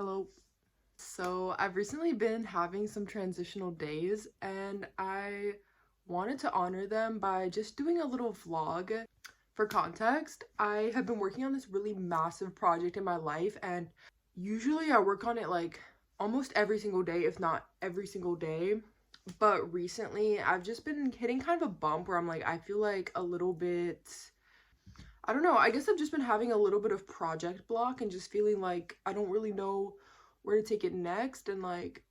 Hello. So I've recently been having some transitional days and I wanted to honor them by just doing a little vlog. For context, I have been working on this really massive project in my life, and usually I work on it like almost every single day, if not every single day. But recently I've just been hitting kind of a bump where I'm like, I feel like a little bit, I don't know, I guess I've just been having a little bit of project block and just feeling like I don't really know where to take it next. And like,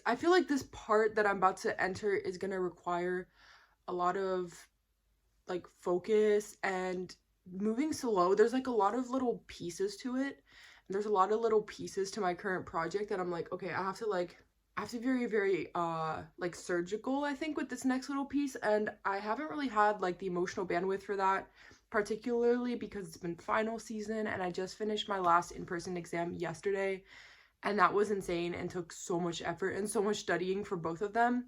I feel like this part that I'm about to enter is gonna require a lot of like focus and moving slow. There's like a lot of little pieces to it. And there's a lot of little pieces to my current project that I'm like, okay, I have to be very, very like surgical, I think, with this next little piece. And I haven't really had like the emotional bandwidth for that, particularly because it's been final season and I just finished my last in-person exam yesterday, and that was insane and took so much effort and so much studying for both of them.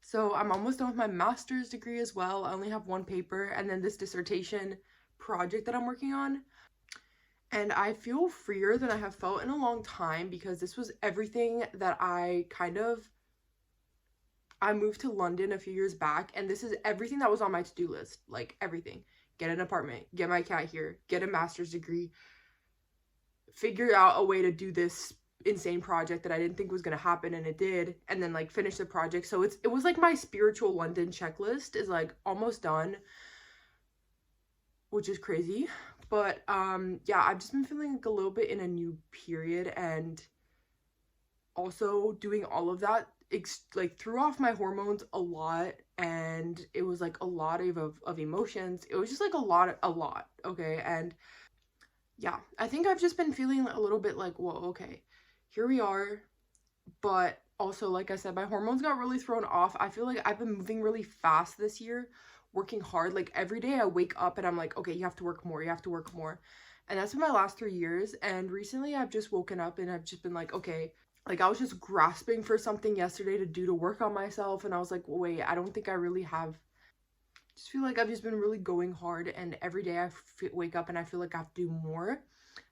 So I'm almost done with my master's degree as well. I only have one paper and then this dissertation project that I'm working on. And I feel freer than I have felt in a long time because this was everything that I moved to London a few years back, and this is everything that was on my to-do list. Like everything. Get an apartment, get my cat here, get a master's degree, figure out a way to do this insane project that I didn't think was gonna happen, and it did, and then like finish the project. So it was like my spiritual London checklist is like almost done, which is crazy. But yeah, I've just been feeling like a little bit in a new period, and also doing all of that like threw off my hormones a lot, and it was like a lot of emotions. It was just like a lot, okay. And yeah, I think I've just been feeling a little bit like, whoa, okay, here we are. But also, like I said, my hormones got really thrown off. I feel like I've been moving really fast this year, working hard. Like every day I wake up and I'm like, okay, you have to work more, you have to work more. And that's been my last 3 years. And recently I've just woken up and I've just been like, okay, like I was just grasping for something yesterday to do to work on myself. And I was like, wait, I don't think I really have. Just feel like I've just been really going hard, and every day I wake up and I feel like I have to do more.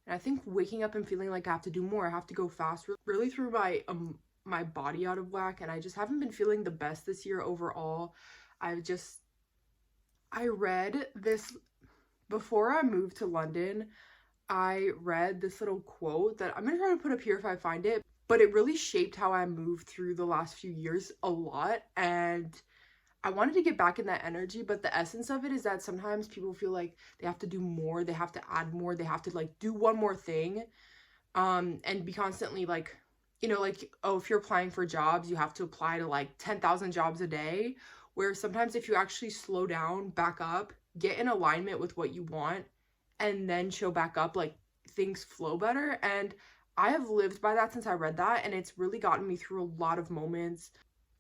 And I think waking up and feeling like I have to do more, I have to go fast, really threw my body out of whack, and I just haven't been feeling the best this year overall. I read this before I moved to London. I read this little quote that I'm gonna try to put up here if I find it, but it really shaped how I moved through the last few years a lot, and I wanted to get back in that energy. But the essence of it is that sometimes people feel like they have to do more, they have to add more, they have to like do one more thing, and be constantly like, you know, like, oh, if you're applying for jobs, you have to apply to like 10,000 jobs a day, where sometimes if you actually slow down, back up, get in alignment with what you want, and then show back up, like things flow better. And I have lived by that since I read that, and it's really gotten me through a lot of moments,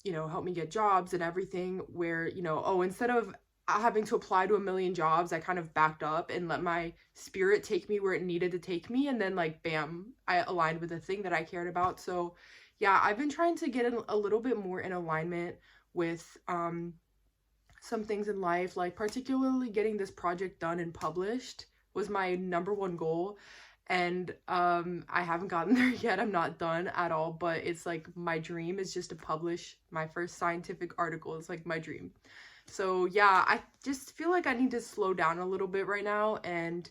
you know, help me get jobs and everything, where, you know, oh, instead of having to apply to a million jobs, I kind of backed up and let my spirit take me where it needed to take me, and then like bam, I aligned with the thing that I cared about. So yeah, I've been trying to get a little bit more in alignment with some things in life, like particularly getting this project done and published was my #1 goal. And I haven't gotten there yet. I'm not done at all, but it's like my dream is just to publish my first scientific article. It's like my dream. So yeah, I just feel like I need to slow down a little bit right now and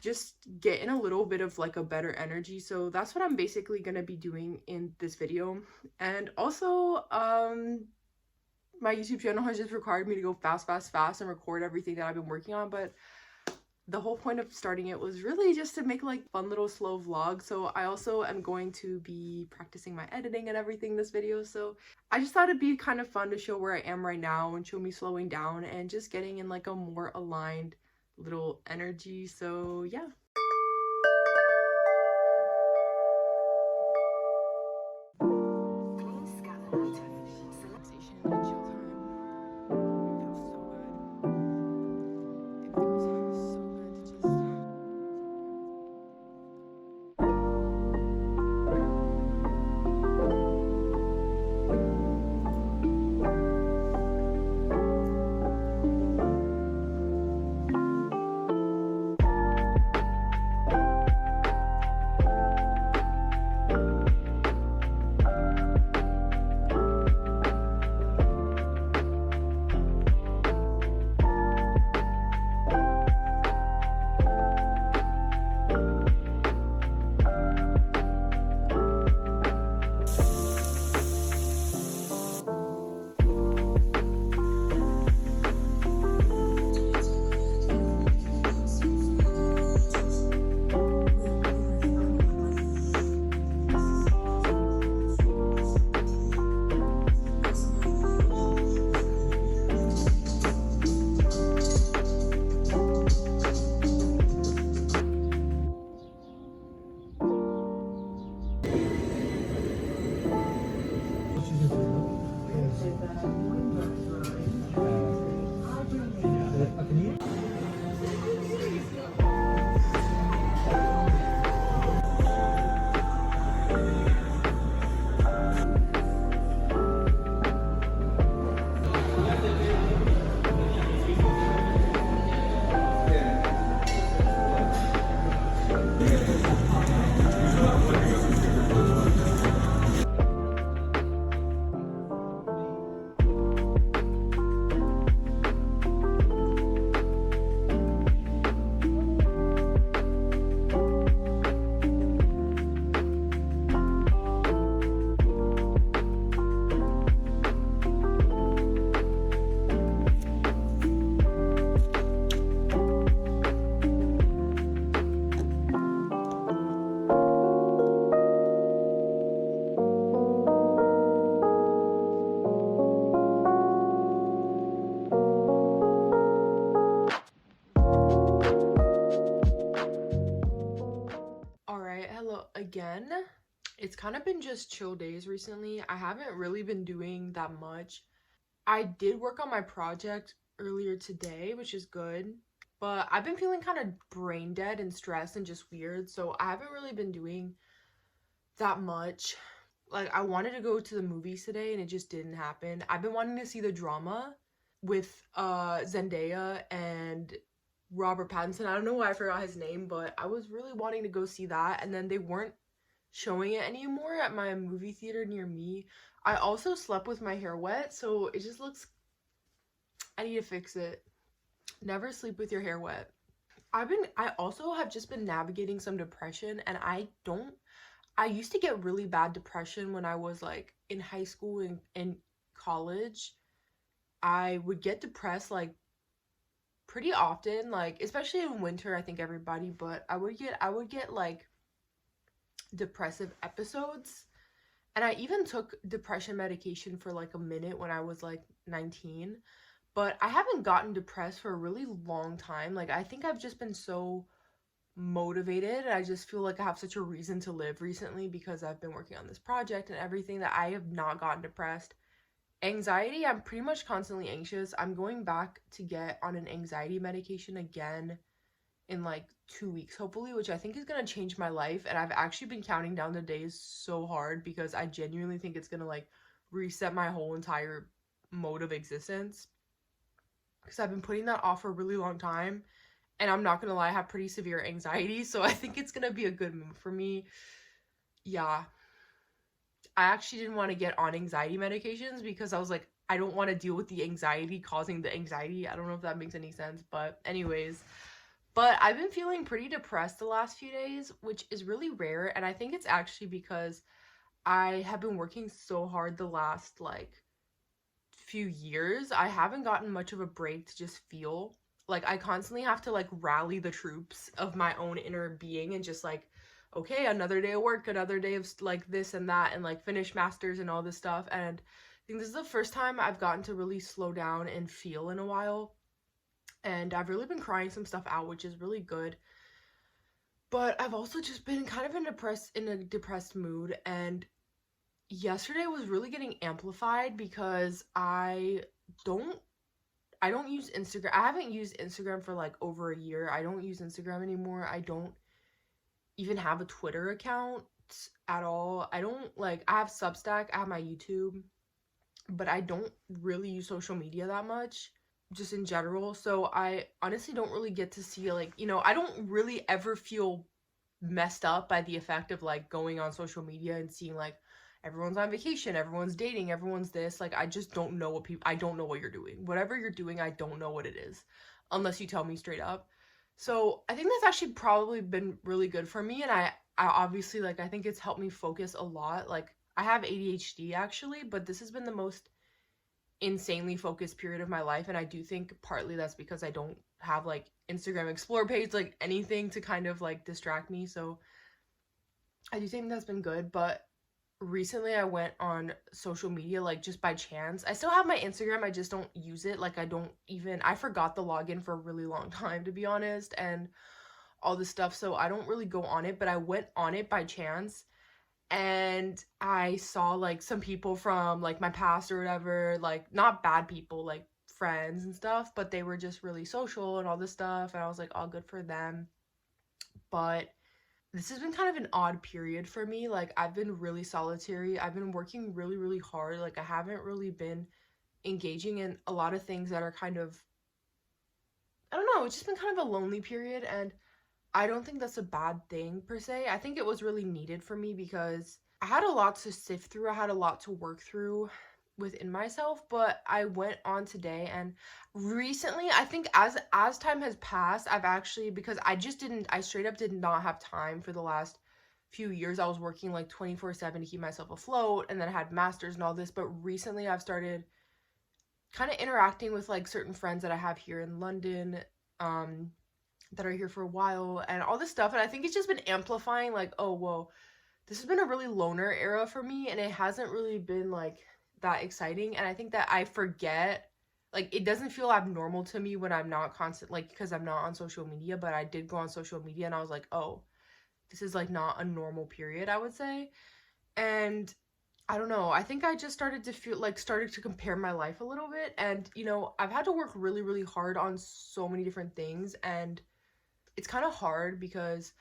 just get in a little bit of like a better energy. So that's what I'm basically gonna be doing in this video. And also my YouTube channel has just required me to go fast and record everything that I've been working on, but the whole point of starting it was really just to make like fun little slow vlogs. So I also am going to be practicing my editing and everything this video. So I just thought it'd be kind of fun to show where I am right now and show me slowing down and just getting in like a more aligned little energy. So yeah. Alright, hello again. It's kind of been just chill days recently. I haven't really been doing that much. I did work on my project earlier today, which is good, but I've been feeling kind of brain dead and stressed and just weird, so I haven't really been doing that much. Like, I wanted to go to the movies today and it just didn't happen. I've been wanting to see the drama with Zendaya and Robert Pattinson. I don't know why I forgot his name, but I was really wanting to go see that, and then they weren't showing it anymore at my movie theater near me. I also slept with my hair wet, so it just looks, I need to fix it. Never sleep with your hair wet. I also have just been navigating some depression, and I used to get really bad depression when I was like in high school and in college. I would get depressed like pretty often, like especially in winter. I think everybody, but I would get like depressive episodes, and I even took depression medication for like a minute when I was like 19, but I haven't gotten depressed for a really long time. Like, I think I've just been so motivated. I just feel like I have such a reason to live recently because I've been working on this project and everything, that I have not gotten depressed. Anxiety, I'm pretty much constantly anxious. I'm going back to get on an anxiety medication again in like 2 weeks, hopefully, which I think is gonna change my life. And I've actually been counting down the days so hard because I genuinely think it's gonna like reset my whole entire mode of existence. Because I've been putting that off for a really long time. And I'm not gonna lie, I have pretty severe anxiety, so I think it's gonna be a good move for me. Yeah. I actually didn't want to get on anxiety medications because I was like, I don't want to deal with the anxiety causing the anxiety. I don't know if that makes any sense, but anyways. But I've been feeling pretty depressed the last few days, which is really rare, and I think it's actually because I have been working so hard the last like few years. I haven't gotten much of a break to just feel. Like, I constantly have to like rally the troops of my own inner being and just like, okay, another day of work, another day of like this and that, and like finish masters and all this stuff. And I think this is the first time I've gotten to really slow down and feel in a while. And I've really been crying some stuff out, which is really good. But I've also just been kind of in a depressed mood, and yesterday was really getting amplified because don't I don't use Instagram. I haven't used Instagram for like over a year. I don't use Instagram anymore. I don't even have a Twitter account at all. I have Substack, I have my YouTube, but I don't really use social media that much, just in general. So I honestly don't really get to see, like, I don't really ever feel messed up by the effect of like going on social media and seeing like everyone's on vacation, everyone's dating, everyone's this. Like, I just don't know I don't know what you're doing. Whatever you're doing, I don't know what it is unless you tell me straight up. So I think that's actually probably been really good for me, and I obviously, like, I think it's helped me focus a lot. Like, I have ADHD actually, but this has been the most insanely focused period of my life, and I do think partly that's because I don't have like Instagram Explore page, like anything to kind of like distract me. So I do think that's been good. But recently I went on social media like just by chance. I still have my Instagram, I just don't use it. Like, I forgot the login for a really long time, to be honest, and all this stuff, so I don't really go on it. But I went on it by chance, and I saw like some people from like my past or whatever, like not bad people, like friends and stuff, but they were just really social and all this stuff, and I was like, all good for them. But this has been kind of an odd period for me. Like, I've been really solitary. I've been working really, really hard. Like, I haven't really been engaging in a lot of things that are kind of, I don't know, it's just been kind of a lonely period, and I don't think that's a bad thing per se. I think it was really needed for me because I had a lot to sift through. I had a lot to work through within myself, but I went on today, and recently, I think as time has passed, I've actually, because I straight up did not have time for the last few years. I was working like 24/7 to keep myself afloat, and then I had masters and all this, but recently I've started kind of interacting with like certain friends that I have here in London, that are here for a while and all this stuff, and I think it's just been amplifying like, oh whoa, this has been a really loner era for me, and it hasn't really been like that exciting, and I think that I forget, like, it doesn't feel abnormal to me when I'm not constant, like, because I'm not on social media, but I did go on social media and I was like, oh, this is like not a normal period, I would say. And I don't know, I think I just started to feel like, started to compare my life a little bit, and I've had to work really, really hard on so many different things, and it's kind of hard because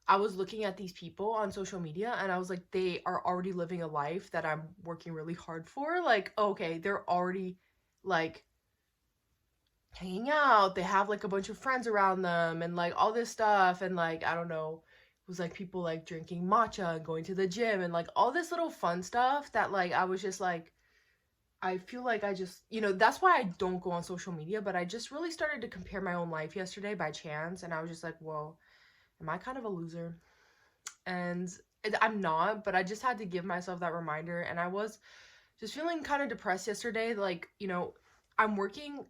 I was looking at these people on social media and I was like, they are already living a life that I'm working really hard for. Like, okay, they're already like hanging out, they have like a bunch of friends around them and like all this stuff, and like, I don't know, it was like people like drinking matcha and going to the gym and like all this little fun stuff that like I was just like, I feel like I just, that's why I don't go on social media, but I just really started to compare my own life yesterday by chance, and I was just like, whoa, am I kind of a loser? And I'm not, but I just had to give myself that reminder, and I was just feeling kind of depressed yesterday. Like, I'm working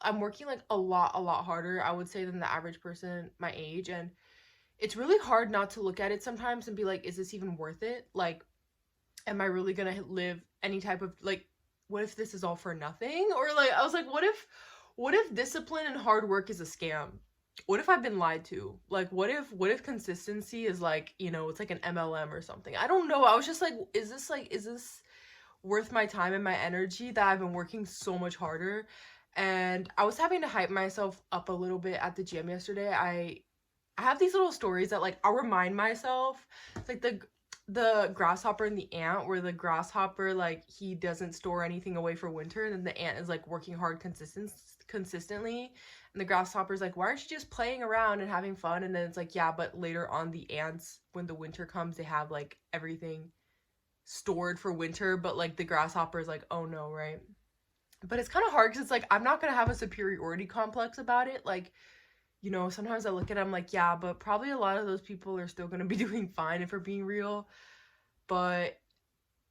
I'm working like a lot harder, I would say, than the average person my age, and it's really hard not to look at it sometimes and be like, is this even worth it? Like, am I really gonna live any type of like, what if this is all for nothing? Or like, I was like, what if discipline and hard work is a scam? What if I've been lied to? Like, what if consistency is like, it's like an MLM or something? I don't know. I was just like, is this worth my time and my energy that I've been working so much harder? And I was having to hype myself up a little bit at the gym yesterday. I have these little stories that like I'll remind myself. It's like the grasshopper and the ant, where the grasshopper, like, he doesn't store anything away for winter, and then the ant is like working hard consistently, and the grasshopper's like, why aren't you just playing around and having fun? And then it's like, yeah, but later on, the ants, when the winter comes, they have like everything stored for winter, but like the grasshopper is like, oh no, right? But it's kind of hard because it's like, I'm not gonna have a superiority complex about it. Like, sometimes I look at it, I'm like, yeah, but probably a lot of those people are still gonna be doing fine if we're being real. But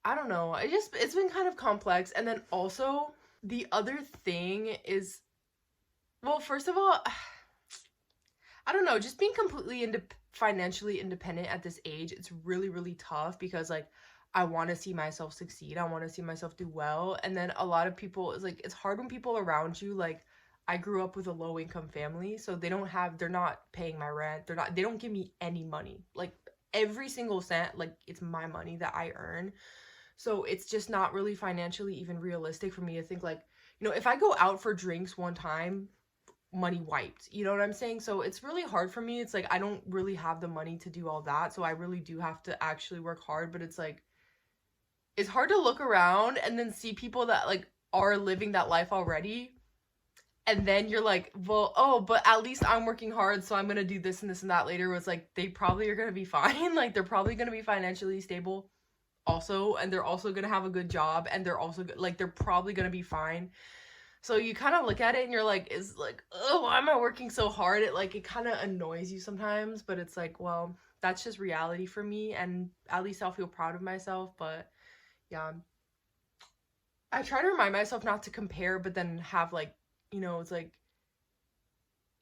I don't know. It's been kind of complex. And then also, the other thing is, well, first of all, I don't know, just being completely financially independent at this age, it's really, really tough because like, I want to see myself succeed. I want to see myself do well. And then a lot of people, it's like, it's hard when people around you, like, I grew up with a low income family, so they're not paying my rent. They don't give me any money. Like, every single cent, like, it's my money that I earn. So it's just not really financially even realistic for me to think like, if I go out for drinks one time, money wiped. You know what I'm saying? So it's really hard for me. It's like, I don't really have the money to do all that. So I really do have to actually work hard, but it's like, it's hard to look around and then see people that like are living that life already, and then you're like, well, oh, but at least I'm working hard, so I'm gonna do this and this and that later. Where it's like, they probably are gonna be fine. Like, they're probably gonna be financially stable also, and they're also gonna have a good job, and they're also like, they're probably gonna be fine. So you kind of look at it and you're like, is like, oh, why am I working so hard? It kind of annoys you sometimes, but it's like, well, that's just reality for me, and at least I'll feel proud of myself. But yeah, I try to remind myself not to compare, but then have like, it's like,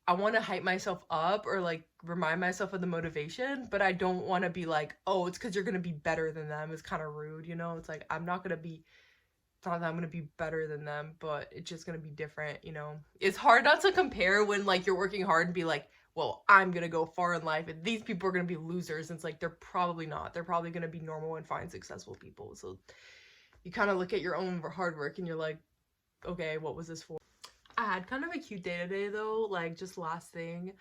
I want to hype myself up or like remind myself of the motivation, but I don't want to be like, oh, it's because you're going to be better than them. It's kind of rude, It's like, I'm not going to be, it's not that I'm going to be better than them, but it's just going to be different, It's hard not to compare when like you're working hard and be like, well, I'm gonna go far in life and these people are gonna be losers. And it's like, they're probably not. They're probably gonna be normal and fine, successful people. So you kind of look at your own hard work and you're like, okay, what was this for? I had kind of a cute day today though, like just last thing.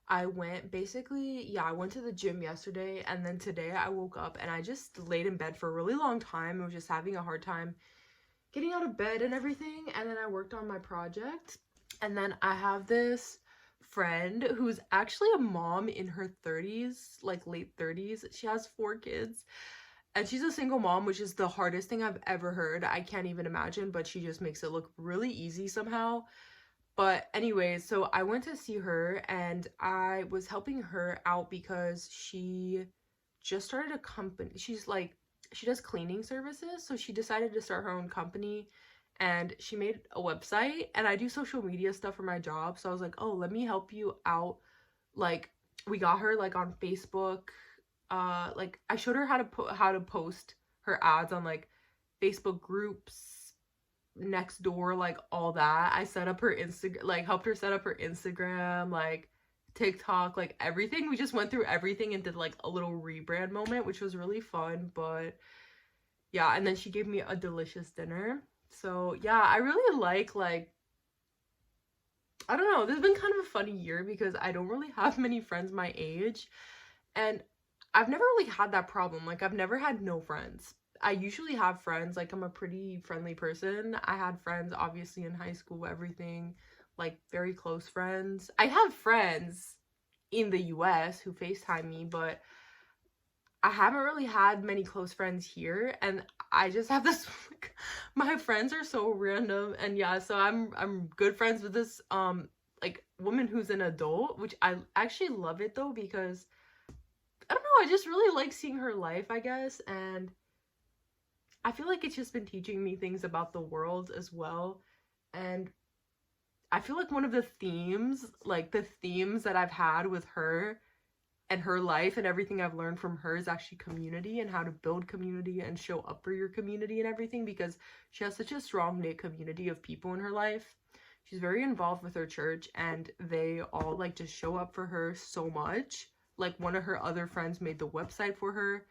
I went I went to the gym yesterday, and then today I woke up and I just laid in bed for a really long time. I was just having a hard time getting out of bed and everything, and then I worked on my project. And then I have this friend who's actually a mom in her 30s, like late 30s. She has 4 kids. And she's a single mom, which is the hardest thing I've ever heard. I can't even imagine, but she just makes it look really easy somehow. But anyways, so I went to see her and I was helping her out because she just started a company. She does cleaning services, so she decided to start her own company, and she made a website. And I do social media stuff for my job, so I was like, oh, let me help you out. Like, we got her like on Facebook. Like I showed her how to post her ads on like Facebook groups, next door, like all that. I set up her Instagram, like helped her set up her Instagram, like TikTok, like everything. We just went through everything and did like a little rebrand moment, which was really fun. But yeah, and then she gave me a delicious dinner. So yeah, I really like I don't know, this has been kind of a funny year because I don't really have many friends my age, and I've never really had that problem. Like, I've never had no friends. I usually have friends. Like, I'm a pretty friendly person. I had friends, obviously, in high school, everything. Like, very close friends. I have friends in the US who FaceTime me, but I haven't really had many close friends here. And I just have this, like, my friends are so random. And yeah, so I'm good friends with this, like, woman who's an adult, which I actually love it, though, because I don't know, I just really like seeing her life, I guess, and I feel like it's just been teaching me things about the world as well. And I feel like one of the themes, that I've had with her and her life and everything I've learned from her is actually community and how to build community and show up for your community and everything, because she has such a strong knit community of people in her life. She's very involved with her church, and they all like just show up for her so much. Like, one of her other friends made the website for her,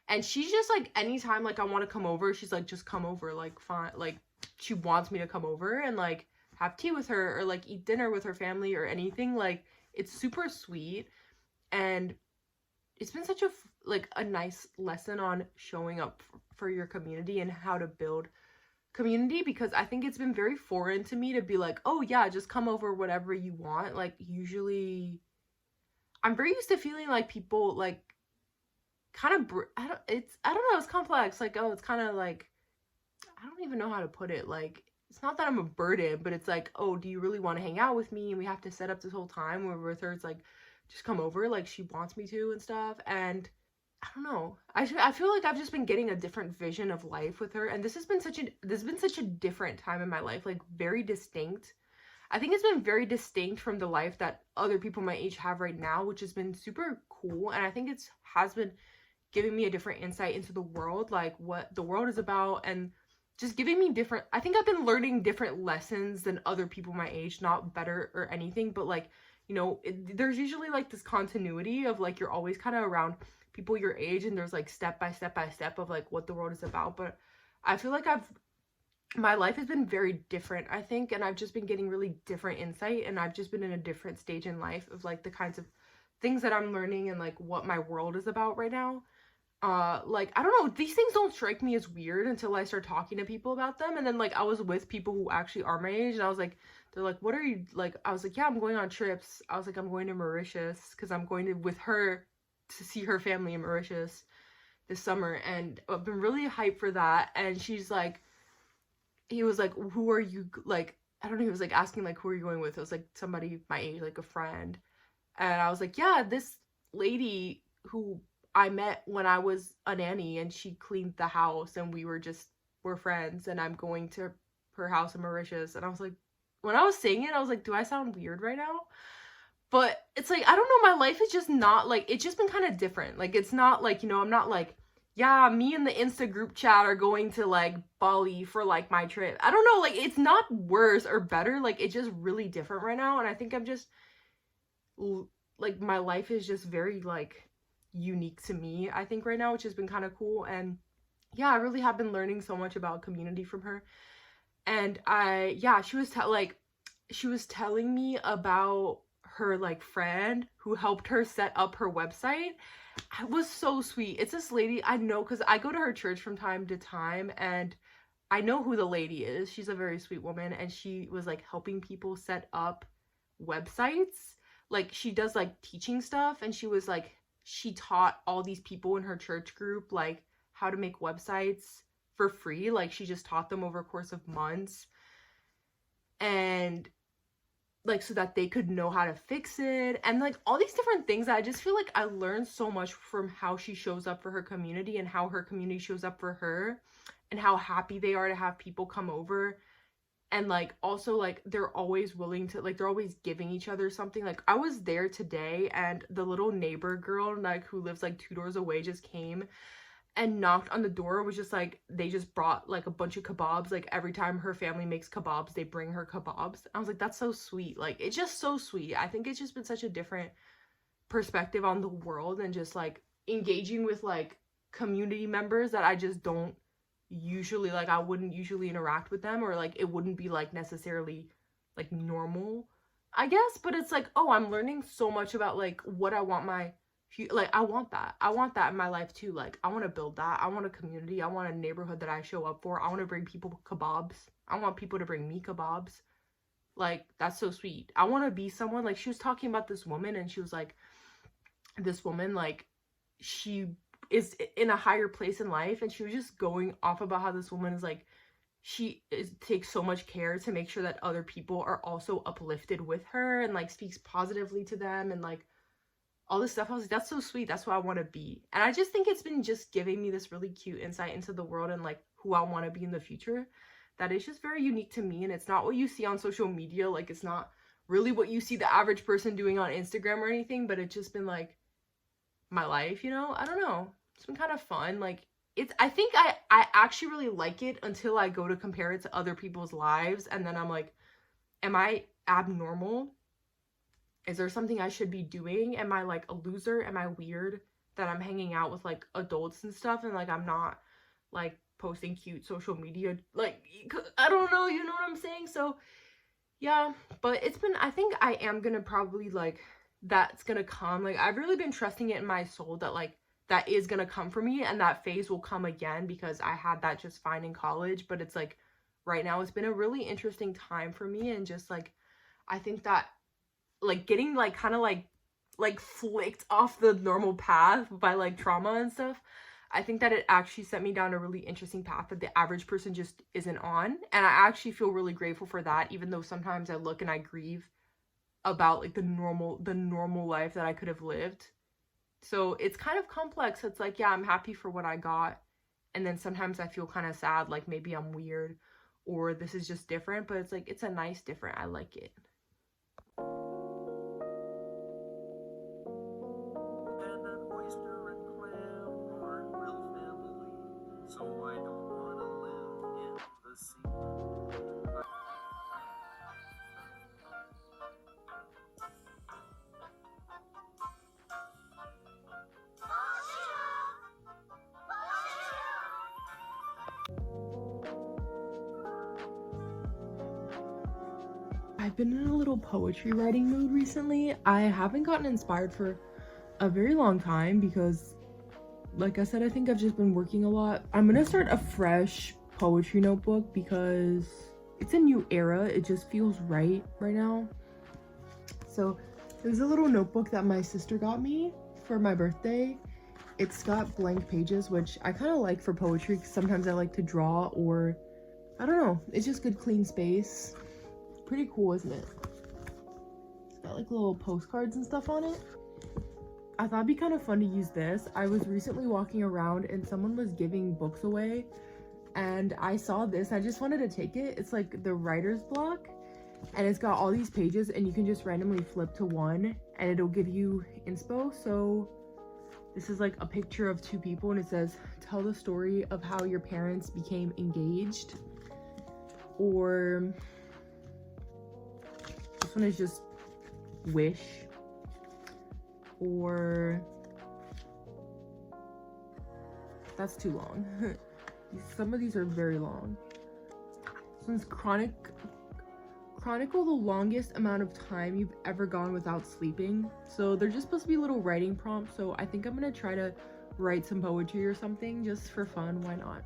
and she's just like, anytime like I want to come over, she's like, just come over, like, fine. Like, she wants me to come over and like have tea with her or like eat dinner with her family or anything. Like, it's super sweet, and it's been such a nice lesson on showing up for your community and how to build community, because I think it's been very foreign to me to be like, oh yeah, just come over whatever you want. Like, usually I'm very used to feeling like people like kind of I don't know, it's complex. Like, oh, it's kind of like, I don't even know how to put it. Like, it's not that I'm a burden, but it's like, oh, do you really want to hang out with me? And we have to set up this whole time where with her it's like, just come over, like she wants me to and stuff. And I don't know, I feel like I've just been getting a different vision of life with her, and this has been such a different time in my life, like very distinct. I think it's been very distinct from the life that other people my age have right now, which has been super cool. And I think has been giving me a different insight into the world, like what the world is about, and just giving me I think I've been learning different lessons than other people my age, not better or anything, but like, you know, there's usually like this continuity of like, you're always kind of around people your age, and there's like step by step of like what the world is about. But I feel like my life has been very different, I think, and I've just been getting really different insight, and I've just been in a different stage in life of like the kinds of things that I'm learning and like what my world is about right now. Like, I don't know, these things don't strike me as weird until I start talking to people about them. And then like I was with people who actually are my age, and I was like, they're like, what are you, like, I was like, yeah, I'm going on trips. I was like, I'm going to Mauritius because I'm going to with her to see her family in Mauritius this summer, and I've been really hyped for that. And she's like, he was like, who are you, like, I don't know, he was like asking like, who are you going with? It was like somebody my age, like a friend. And I was like, yeah, this lady who I met when I was a nanny, and she cleaned the house, and we're friends, and I'm going to her house in Mauritius. And I was like, when I was saying it, I was like, do I sound weird right now? But it's like, I don't know, my life is just not like, it's just been kind of different. Like, it's not like, you know, I'm not like, yeah, me and the Insta group chat are going to like Bali for like my trip. I don't know, like, it's not worse or better. Like, it's just really different right now. And I think I'm just like my life is just very like unique to me, I think, right now, which has been kind of cool. And yeah, I really have been learning so much about community from her. And yeah, she was telling me about her like friend who helped her set up her website. It was so sweet. It's this lady I know because I go to her church from time to time, and I know who the lady is. She's a very sweet woman, and she was like helping people set up websites. Like she does like teaching stuff, and she taught all these people in her church group like how to make websites for free. Like she just taught them over a course of months, and like so that they could know how to fix it, and like all these different things. I just feel like I learned so much from how she shows up for her community and how her community shows up for her, and how happy they are to have people come over. And like also like they're always willing to, like they're always giving each other something. Like I was there today, and the little neighbor girl like who lives like 2 doors away just came and knocked on the door. Was just like, they just brought like a bunch of kebabs. Like every time her family makes kebabs, they bring her kebabs. I was like, that's so sweet. Like it's just so sweet. I think it's just been such a different perspective on the world, and just like engaging with like community members that I just don't usually, like I wouldn't usually interact with them, or like it wouldn't be like necessarily like normal, I guess. But it's like, oh, I'm learning so much about like what I want my like I want that in my life too. Like I want to build that. I want a community. I want a neighborhood that I show up for. I want to bring people kebabs. I want people to bring me kebabs. Like that's so sweet. I want to be someone. Like she was talking about this woman, and she was like, this woman, like she is in a higher place in life, and she was just going off about how this woman is like, takes so much care to make sure that other people are also uplifted with her, and like speaks positively to them, and like all this stuff. I was like, that's so sweet. That's what I want to be. And I just think it's been just giving me this really cute insight into the world, and like who I want to be in the future, that is just very unique to me. And it's not what you see on social media. Like it's not really what you see the average person doing on Instagram or anything, but it's just been like my life, you know? I don't know. It's been kind of fun. Like I think I actually really like it until I go to compare it to other people's lives, and then I'm like, am I abnormal? Is there something I should be doing? Am I like a loser? Am I weird that I'm hanging out with like adults and stuff, and like I'm not like posting cute social media? Like I don't know, you know what I'm saying? So yeah, but it's been, I think I am gonna probably like, that's gonna come. Like I've really been trusting it in my soul that like that is gonna come for me, and that phase will come again, because I had that just fine in college. But it's like right now it's been a really interesting time for me, and just like I think that like getting like kind of like flicked off the normal path by like trauma and stuff, I think that it actually set me down a really interesting path that the average person just isn't on. And I actually feel really grateful for that, even though sometimes I look and I grieve about like the normal life that I could have lived. So it's kind of complex. It's like, yeah, I'm happy for what I got, and then sometimes I feel kind of sad, like maybe I'm weird or this is just different. But it's like, it's a nice different. I like it. And an oyster and clam aren't real family, so I don't wanna live in the sea. I've been in a little poetry writing mood recently. I haven't gotten inspired for a very long time because, like I said, I think I've just been working a lot. I'm gonna start a fresh poetry notebook because it's a new era. It just feels right now. So there's a little notebook that my sister got me for my birthday. It's got blank pages, which I kind of like for poetry because sometimes I like to draw, or I don't know, it's just good clean space. Pretty cool, isn't it? It's got like little postcards and stuff on it. I thought it'd be kind of fun to use this. I was recently walking around and someone was giving books away, and I saw this. I just wanted to take it. It's like the writer's block, and it's got all these pages, and you can just randomly flip to one and it'll give you inspo. So this is like a picture of 2 people, and it says, tell the story of how your parents became engaged. Or this one is just wish. or that's too long. Some of these are very long. This one's chronicle the longest amount of time you've ever gone without sleeping. So they're just supposed to be little writing prompts, so I think I'm gonna try to write some poetry or something just for fun. Why not?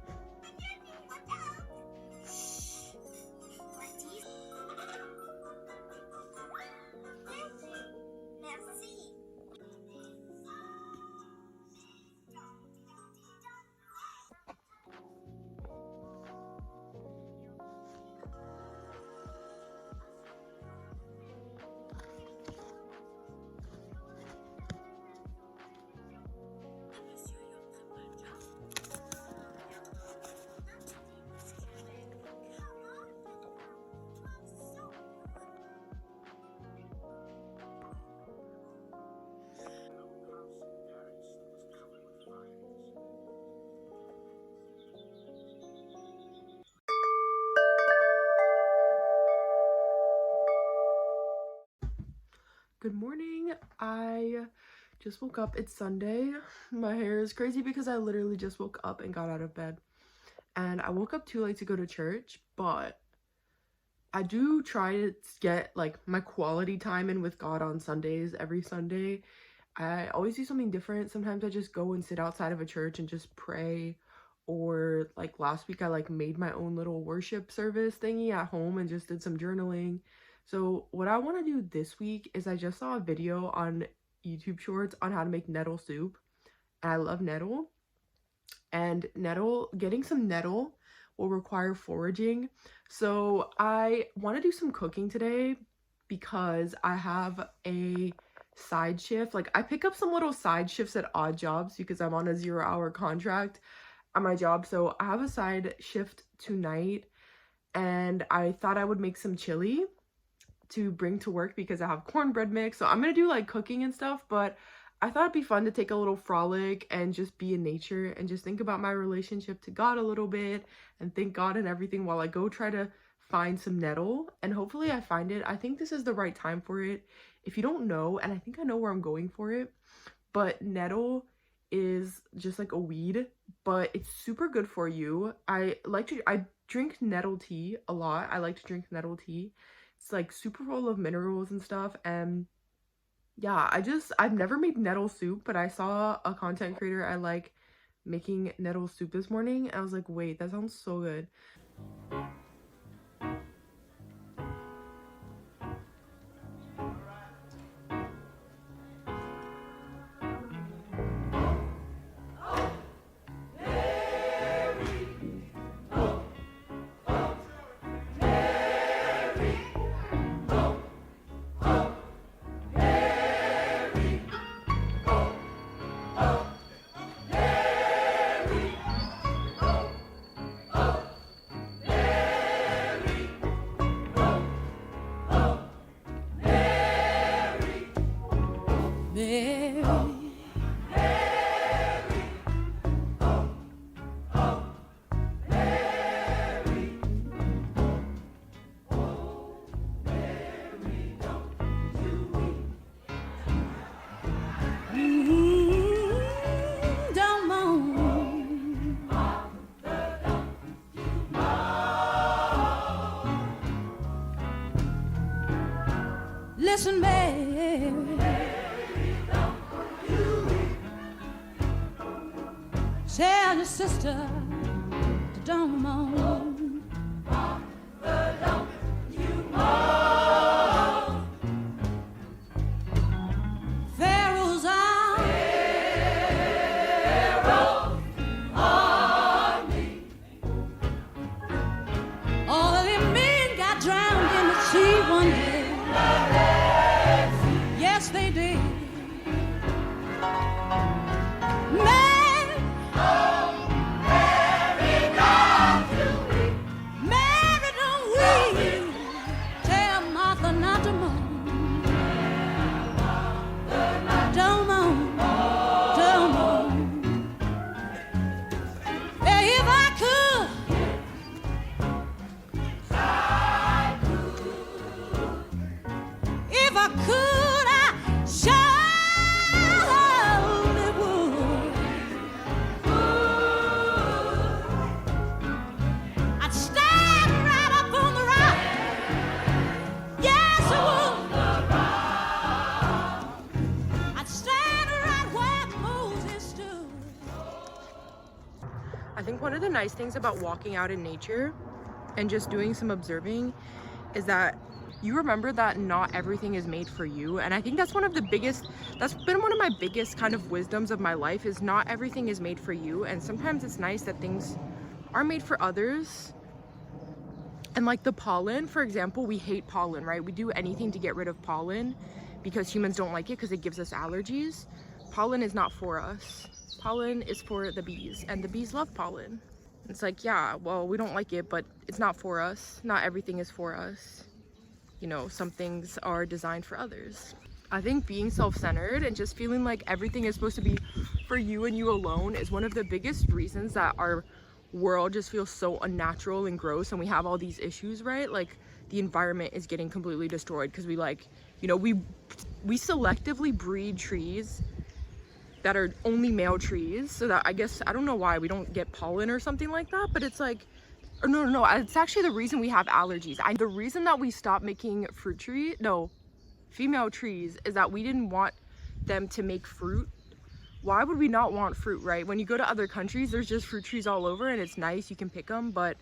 Good morning. I just woke up. It's Sunday. My hair is crazy because I literally just woke up and got out of bed. And I woke up too late to go to church, but I do try to get like my quality time in with God on Sundays. Every Sunday, I always do something different. Sometimes I just go and sit outside of a church and just pray. Or like last week, I like made my own little worship service thingy at home and just did some journaling. So what I want to do this week is I just saw a video on YouTube Shorts on how to make nettle soup. And I love nettle. And getting some nettle will require foraging. So I want to do some cooking today because I have a side shift. Like I pick up some little side shifts at odd jobs because I'm on a 0-hour contract at my job. So I have a side shift tonight and I thought I would make some chili to bring to work because I have cornbread mix. So I'm gonna do like cooking and stuff, but I thought it'd be fun to take a little frolic and just be in nature and just think about my relationship to God a little bit and thank God and everything while I go try to find some nettle. And hopefully I find it. I think this is the right time for it. If you don't know, and I think I know where I'm going for it, but nettle is just like a weed, but it's super good for you. I drink nettle tea a lot. I like to drink nettle tea. It's like super full of minerals and stuff. And yeah, I've never made nettle soup, but I saw a content creator I like making nettle soup this morning. And I was like, wait, that sounds so good. Listen, Mary, tell your sister to don't moan. Don't you moan. Pharaoh's army. All of them men got drowned in the sea one day. Yes, they did. Mary, oh, Mary, don't you weep. I think one of the nice things about walking out in nature and just doing some observing is that you remember that not everything is made for you. And I think that's that's been one of my biggest kind of wisdoms of my life, is not everything is made for you. And sometimes it's nice that things are made for others. And like the pollen, for example, we hate pollen, right? We do anything to get rid of pollen because humans don't like it because it gives us allergies. Pollen is not for us. Pollen is for the bees, and the bees love pollen. It's like, yeah, well, we don't like it, but it's not for us. Not everything is for us. You know, some things are designed for others. I think being self-centered and just feeling like everything is supposed to be for you and you alone is one of the biggest reasons that our world just feels so unnatural and gross, and we have all these issues, right? Like the environment is getting completely destroyed because we, like, you know, we selectively breed trees that are only male trees, so that, I guess, I don't know why we don't get pollen or something like that, but it's like, or no, it's actually the reason we have allergies. The reason that we stopped making female trees is that we didn't want them to make fruit. Why would we not want fruit, right? When you go to other countries, there's just fruit trees all over and it's nice, you can pick them, but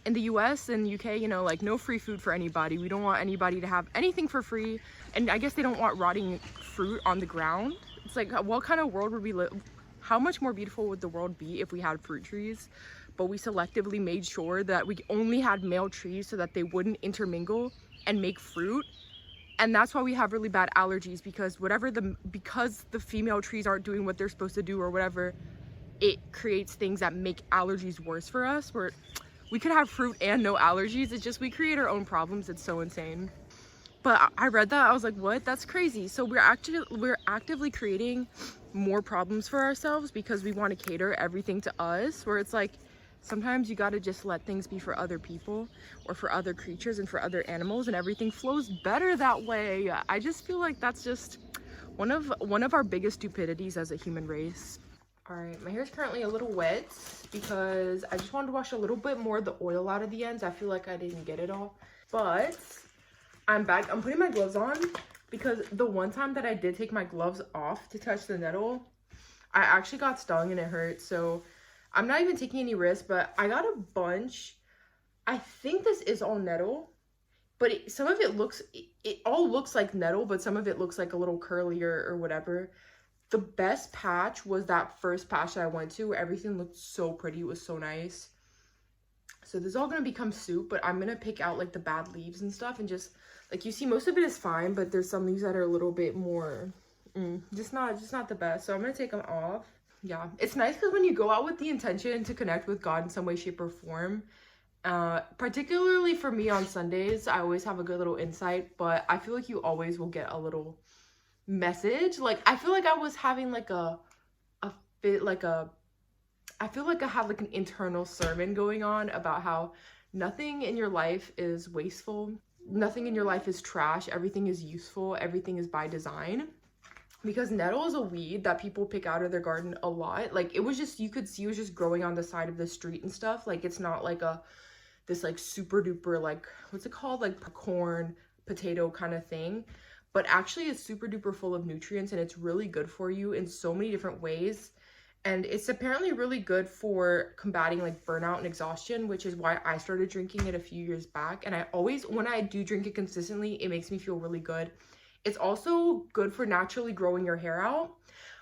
in the US and UK, you know, like, no free food for anybody. We don't want anybody to have anything for free, and I guess they don't want rotting fruit on the ground. It's like, what kind of world would we live? How much more beautiful would the world be if we had fruit trees? But we selectively made sure that we only had male trees so that they wouldn't intermingle and make fruit. And that's why we have really bad allergies, because because the female trees aren't doing what they're supposed to do or whatever, it creates things that make allergies worse for us, where we could have fruit and no allergies. It's just we create our own problems. It's so insane. But I read that, I was like, what? That's crazy. So we're actively creating more problems for ourselves because we want to cater everything to us, where it's like, sometimes you got to just let things be for other people or for other creatures and for other animals, and everything flows better that way. I just feel like that's just one of our biggest stupidities as a human race. All right, my hair is currently a little wet because I just wanted to wash a little bit more of the oil out of the ends. I feel like I didn't get it all, but I'm back. I'm putting my gloves on because the one time that I did take my gloves off to touch the nettle, I actually got stung and it hurt. So I'm not even taking any risks, but I got a bunch. I think this is all nettle, but some of it all looks like nettle, but some of it looks like a little curlier or whatever. The best patch was that first patch that I went to. Everything looked so pretty. It was so nice. So this is all gonna become soup, but I'm gonna pick out like the bad leaves and stuff, and just, like, you see, most of it is fine, but there's some leaves that are a little bit more just not the best. So I'm gonna take them off. Yeah, it's nice because when you go out with the intention to connect with God in some way, shape, or form, particularly for me on Sundays, I always have a good little insight, but I feel like you always will get a little message. Like, I feel like I was having like I feel like I have like an internal sermon going on about how nothing in your life is wasteful, nothing in your life is trash, everything is useful, everything is by design. Because nettle is a weed that people pick out of their garden a lot. Like, it was just, you could see it was just growing on the side of the street and stuff. Like, it's not like this like super duper, like, what's it called, like corn, potato kind of thing. But actually it's super duper full of nutrients, and it's really good for you in so many different ways. And it's apparently really good for combating like burnout and exhaustion, which is why I started drinking it a few years back. And I always, when I do drink it consistently, it makes me feel really good. It's also good for naturally growing your hair out,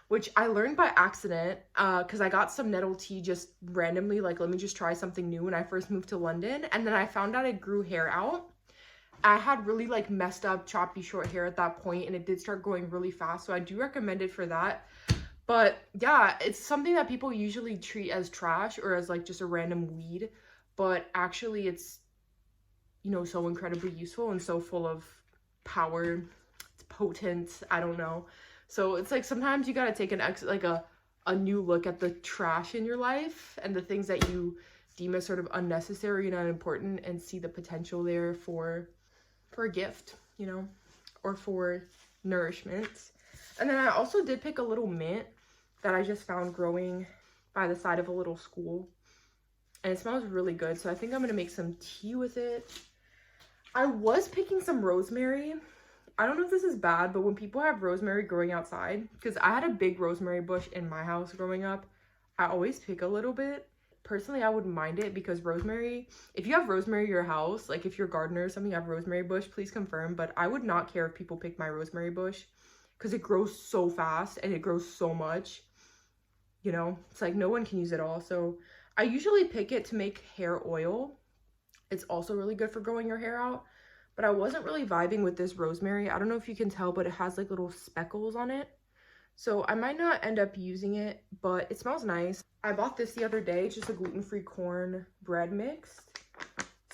which I learned by accident because I got some nettle tea just randomly, like, let me just try something new when I first moved to London. And then I found out it grew hair out. I had really like messed up choppy short hair at that point, and it did start growing really fast. So I do recommend it for that. But yeah, it's something that people usually treat as trash or as like just a random weed, but actually it's, you know, so incredibly useful and so full of power. It's potent, I don't know. So it's like sometimes you gotta take a new look at the trash in your life and the things that you deem as sort of unnecessary and unimportant, and see the potential there for a gift, you know, or for nourishment. And then I also did pick a little mint that I just found growing by the side of a little school, and it smells really good. So I think I'm gonna make some tea with it. I was picking some rosemary. I don't know if this is bad, but when people have rosemary growing outside, because I had a big rosemary bush in my house growing up, I always pick a little bit. personally I wouldn't mind it because rosemary, if you have rosemary in your house, like if you're a gardener or something, you have a rosemary bush, please confirm. But I would not care if people pick my rosemary bush because it grows so fast and it grows so much, you know, it's like no one can use it all. So I usually pick it to make hair oil. It's also really good for growing your hair out, but I wasn't really vibing with this rosemary. I don't know if you can tell, but it has like little speckles on it. So I might not end up using it, but it smells nice. I bought this the other day, just a gluten-free corn bread mix.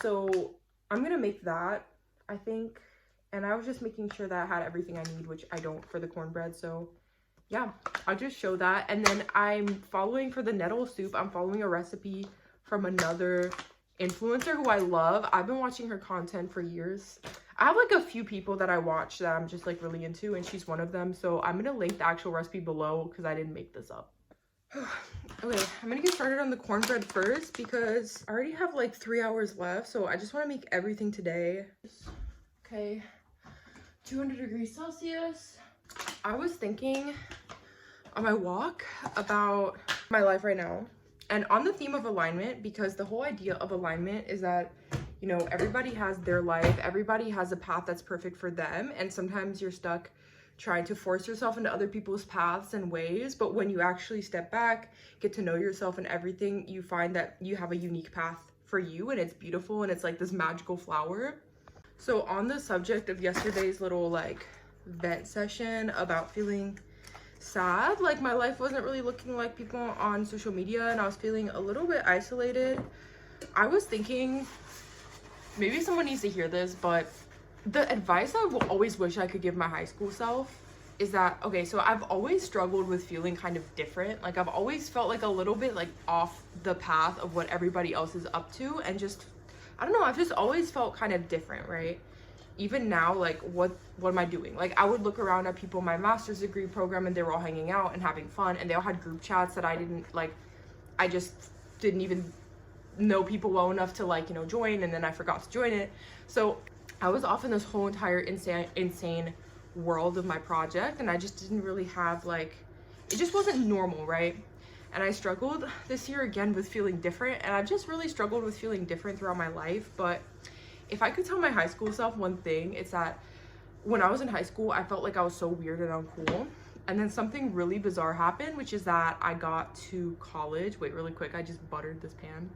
So I'm gonna make that, I think. And I was just making sure that I had everything I need, which I don't for the cornbread. So yeah, I'll just show that. And then I'm following for the nettle soup, I'm following a recipe from another influencer who I love. I've been watching her content for years. I have like a few people that I watch that I'm just like really into, and she's one of them. So I'm gonna link the actual recipe below because I didn't make this up. Okay, I'm gonna get started on the cornbread first because I already have like 3 hours left. So I just want to make everything today. Okay, 200 degrees Celsius. I was thinking on my walk about my life right now and on the theme of alignment, because the whole idea of alignment is that, you know, everybody has their life, everybody has a path that's perfect for them, and sometimes you're stuck trying to force yourself into other people's paths and ways. But when you actually step back, get to know yourself and everything, you find that you have a unique path for you, and it's beautiful, and it's like this magical flower. So on the subject of yesterday's little like vent session about feeling sad, like my life wasn't really looking like people on social media and I was feeling a little bit isolated, I was thinking maybe someone needs to hear this, but the advice I will always wish I could give my high school self is that, okay, so I've always struggled with feeling kind of different. Like I've always felt like a little bit like off the path of what everybody else is up to, and just, I don't know, I've just always felt kind of different, right? Even now, like what am I doing? Like I would look around at people in my master's degree program and they were all hanging out and having fun, and they all had group chats that I didn't like. I just didn't even know people well enough to like, you know, join, and then I forgot to join it. So I was off in this whole entire insane world of my project, and I just didn't really have like, it just wasn't normal, right? And I struggled this year again with feeling different, and I've just really struggled with feeling different throughout my life. But if I could tell my high school self one thing, it's that when I was in high school, I felt like I was so weird and uncool. And then something really bizarre happened, which is that I got to college. Wait, really quick, I just buttered this pan.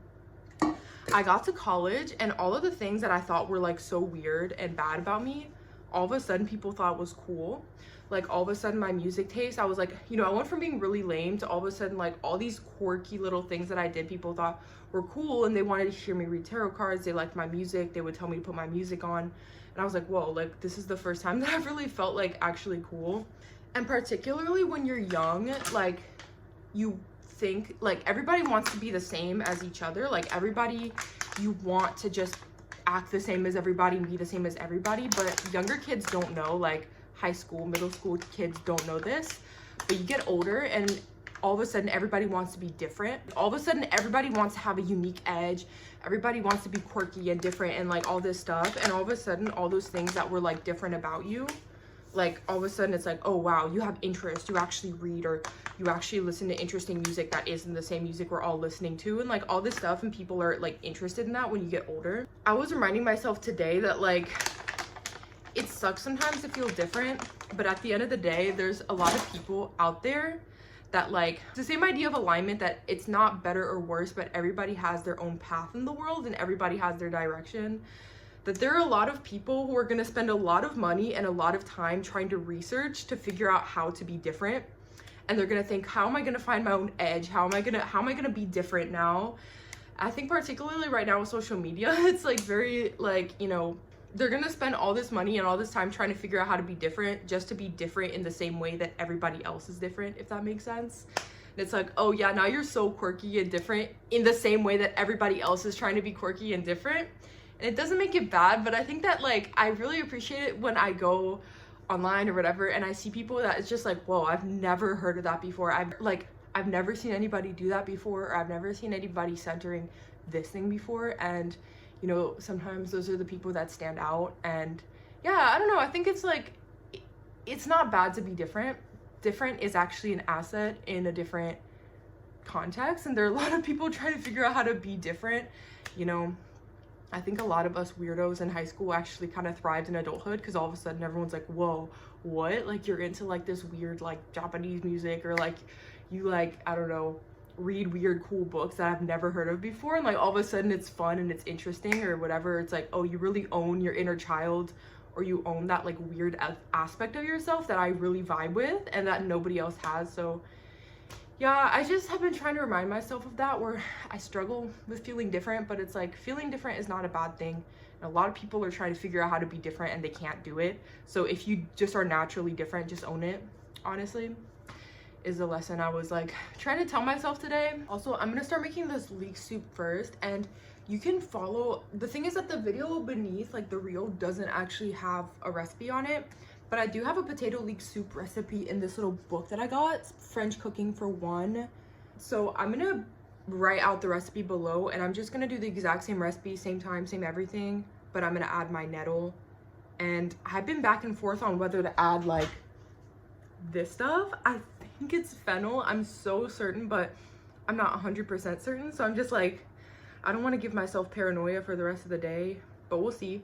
I got to college, and all of the things that I thought were like so weird and bad about me, all of a sudden people thought was cool. Like all of a sudden my music taste, I was like, you know, I went from being really lame to all of a sudden like all these quirky little things that I did, people thought were cool, and they wanted to hear me read tarot cards, they liked my music, they would tell me to put my music on, and I was like, whoa, like this is the first time that I've really felt like actually cool. And particularly when you're young, like you think like everybody wants to be the same as each other, like everybody, you want to just act the same as everybody and be the same as everybody, but younger kids don't know, like high school, middle school kids don't know this, but you get older and all of a sudden everybody wants to be different. All of a sudden everybody wants to have a unique edge, everybody wants to be quirky and different and like all this stuff, and all of a sudden all those things that were like different about you, like all of a sudden it's like, oh wow, you have interest, you actually read, or you actually listen to interesting music that isn't the same music we're all listening to, and like all this stuff, and people are like interested in that when you get older. I was reminding myself today that like it sucks sometimes to feel different, but at the end of the day, there's a lot of people out there that like, it's the same idea of alignment, that it's not better or worse, but everybody has their own path in the world and everybody has their direction. That there are a lot of people who are gonna spend a lot of money and a lot of time trying to research to figure out how to be different. And they're gonna think, how am I gonna find my own edge? How am I gonna be different now? I think particularly right now with social media, it's like very like, you know, they're gonna spend all this money and all this time trying to figure out how to be different, just to be different in the same way that everybody else is different, if that makes sense. And it's like, oh yeah, now you're so quirky and different in the same way that everybody else is trying to be quirky and different. And it doesn't make it bad, but I think that like, I really appreciate it when I go online or whatever and I see people that it's just like, whoa, I've never heard of that before. I've never seen anybody do that before, or I've never seen anybody centering this thing before. And you know, sometimes those are the people that stand out. And yeah, I don't know, I think it's like, it's not bad to be different. Different is actually an asset in a different context, and there are a lot of people trying to figure out how to be different. You know, I think a lot of us weirdos in high school actually kind of thrived in adulthood, because all of a sudden everyone's like, whoa, what? Like, you're into like this weird like Japanese music, or like you like, I don't know, read weird cool books that I've never heard of before, and like all of a sudden it's fun and it's interesting or whatever. It's like, oh, you really own your inner child, or you own that like weird aspect of yourself that I really vibe with and that nobody else has. So yeah, I just have been trying to remind myself of that, where I struggle with feeling different, but it's like feeling different is not a bad thing. And a lot of people are trying to figure out how to be different and they can't do it. So if you just are naturally different, just own it, honestly, is the lesson I was like trying to tell myself today. Also, I'm gonna start making this leek soup first, and you can follow. The thing is that the video beneath, like the reel, doesn't actually have a recipe on it, but I do have a potato leek soup recipe in this little book that I got. It's French Cooking for One. So I'm gonna write out the recipe below, and I'm just gonna do the exact same recipe, same time, same everything, but I'm gonna add my nettle. And I've been back and forth on whether to add like this stuff. I think it's fennel. I'm so certain, but I'm not 100% certain. So I'm just like, I don't want to give myself paranoia for the rest of the day, but we'll see.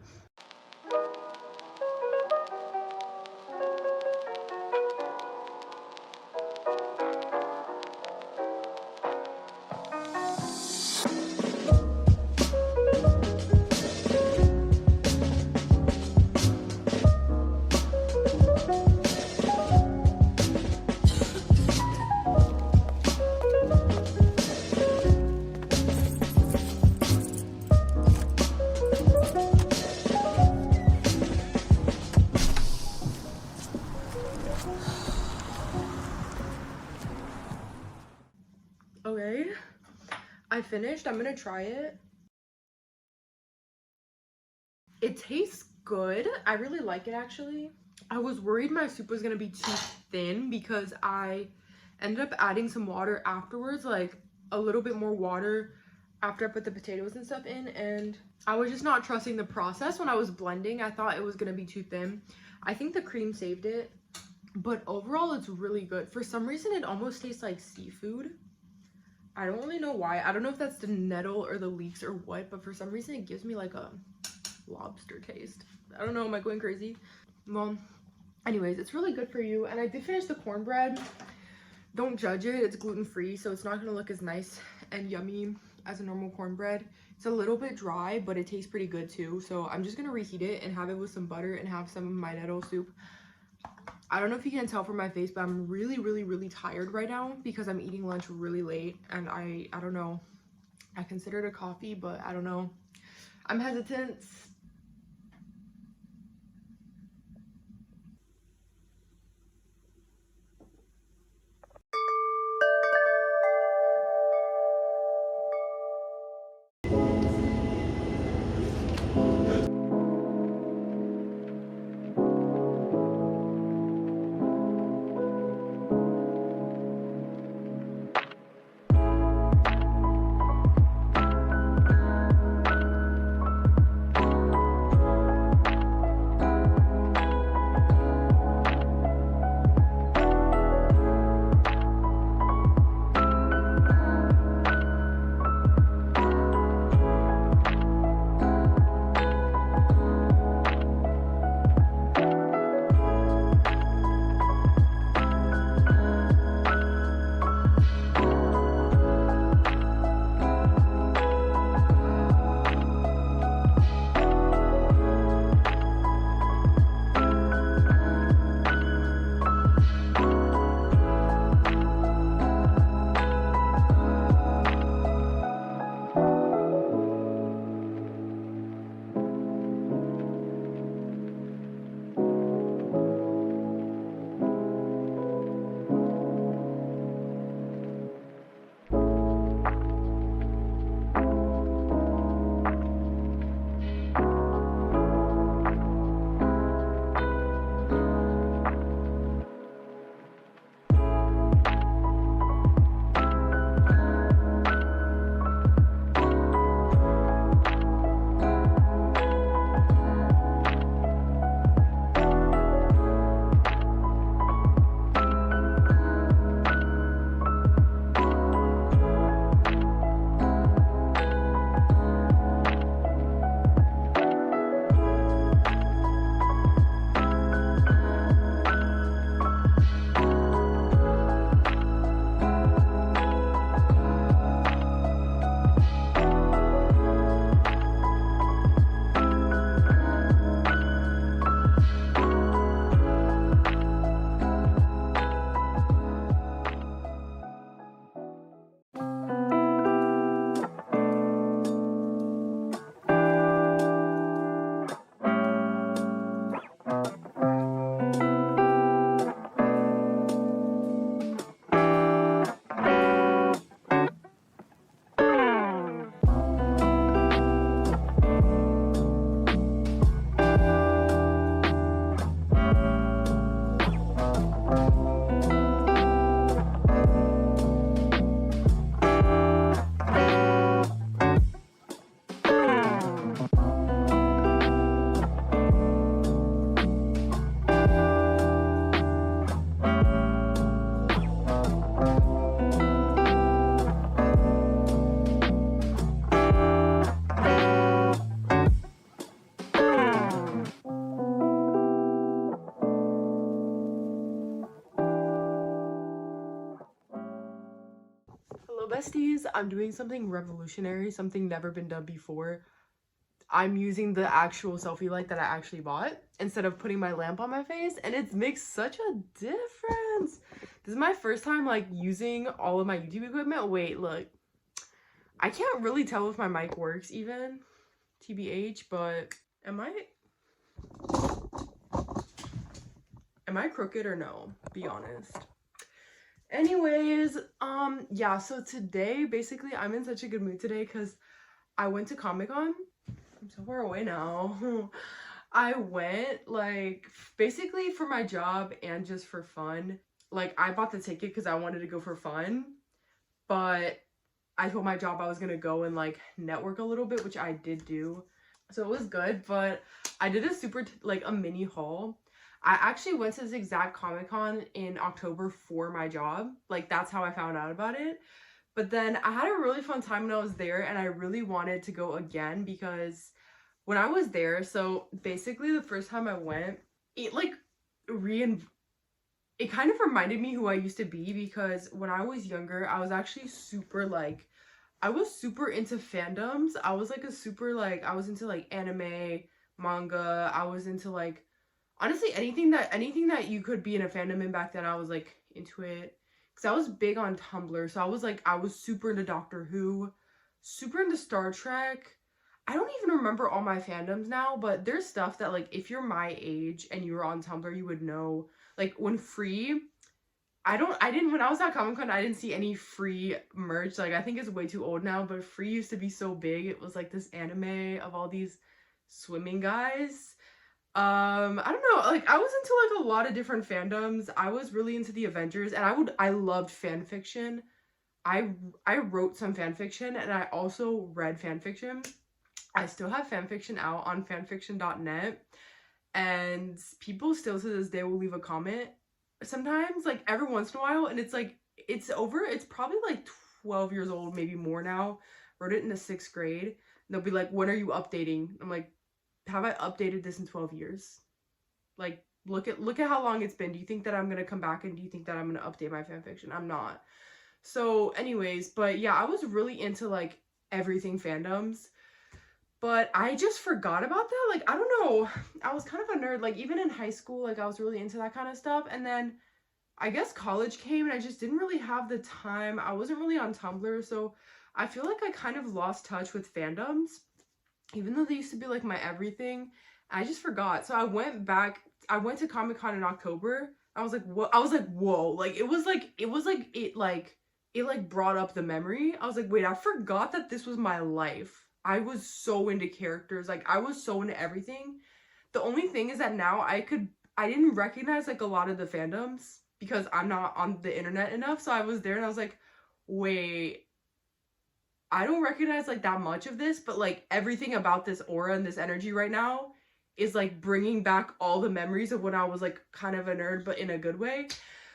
Okay, I finished. I'm gonna try it. It tastes good. I really like it, actually. I was worried my soup was gonna be too thin because I ended up adding some water afterwards, like a little bit more water after I put the potatoes and stuff in, and I was just not trusting the process when I was blending. I thought it was gonna be too thin. I think the cream saved it, but overall it's really good. For some reason it almost tastes like seafood. I don't really know why. I don't know if that's the nettle or the leeks or what, but for some reason it gives me like a lobster taste. I don't know, am I going crazy? Well, anyways, it's really good for you. And I did finish the cornbread. Don't judge it. It's gluten-free, so it's not gonna look as nice and yummy as a normal cornbread. It's a little bit dry, but it tastes pretty good too. So I'm just gonna reheat it and have it with some butter and have some of my nettle soup. I don't know if you can tell from my face, but I'm really tired right now because I'm eating lunch really late, and I don't know. I considered a coffee, but I don't know. I'm hesitant. besties, I'm doing something revolutionary, something never been done before. I'm using the actual selfie light that I actually bought instead of putting my lamp on my face, and it makes such a difference. This is my first time like using all of my YouTube equipment. Wait, look. I can't really tell if my mic works even, TBH, but am I crooked or no? Be honest. Anyways, yeah, so today, basically, I'm in such a good mood today because I went to Comic-Con. I'm so far away now. I went, like, basically for my job and just for fun. Like, I bought the ticket because I wanted to go for fun, but I told my job I was gonna go and, like, network a little bit, which I did do. So it was good, but I did a super, like, a mini haul. I actually went to this exact Comic-Con in October for my job. Like, that's how I found out about it. But then I had a really fun time when I was there, and I really wanted to go again because when I was there, so basically the first time I went, it like it kind of reminded me who I used to be, because when I was younger, I was actually super like, I was super into fandoms. I was like a super like, I was into like anime, manga. I was into like, honestly, anything that you could be in a fandom in back then, I was like into it. Cause I was big on Tumblr. So I was super into Doctor Who, super into Star Trek. I don't even remember all my fandoms now, but there's stuff that like if you're my age and you were on Tumblr, you would know. Like when Free, when I was at Comic Con, I didn't see any Free merch. Like I think it's way too old now, but Free used to be so big. It was like this anime of all these swimming guys. I don't know, like I was into like a lot of different fandoms. I was really into the Avengers, and I loved fan fiction. I wrote some fan fiction, and I also read fan fiction. I still have fan fiction out on fanfiction.net, and people still to this day will leave a comment sometimes, like every once in a while, and it's like it's probably like 12 years old, maybe more now. Wrote it in the 6th grade. And they'll be like, when are you updating? I'm like, have I updated this in 12 years? Like, look at how long it's been. Do you think that I'm gonna come back, and do you think that I'm gonna update my fanfiction? I'm not. So anyways, but yeah, I was really into like everything fandoms, but I just forgot about that. Like, I don't know, I was kind of a nerd. Like even in high school, like I was really into that kind of stuff, and then I guess college came and I just didn't really have the time. I wasn't really on Tumblr, so I feel like I kind of lost touch with fandoms, even though they used to be like my everything. I just forgot. So I went to Comic-Con in October. I was like, what? I was like, whoa. Like it brought up the memory. I was like, wait, I forgot that this was my life. I was so into characters. Like I was so into everything. The only thing is that now I didn't recognize like a lot of the fandoms because I'm not on the internet enough. So I was there and I was like, wait, I don't recognize like that much of this, but like everything about this aura and this energy right now is like bringing back all the memories of when I was like kind of a nerd, but in a good way.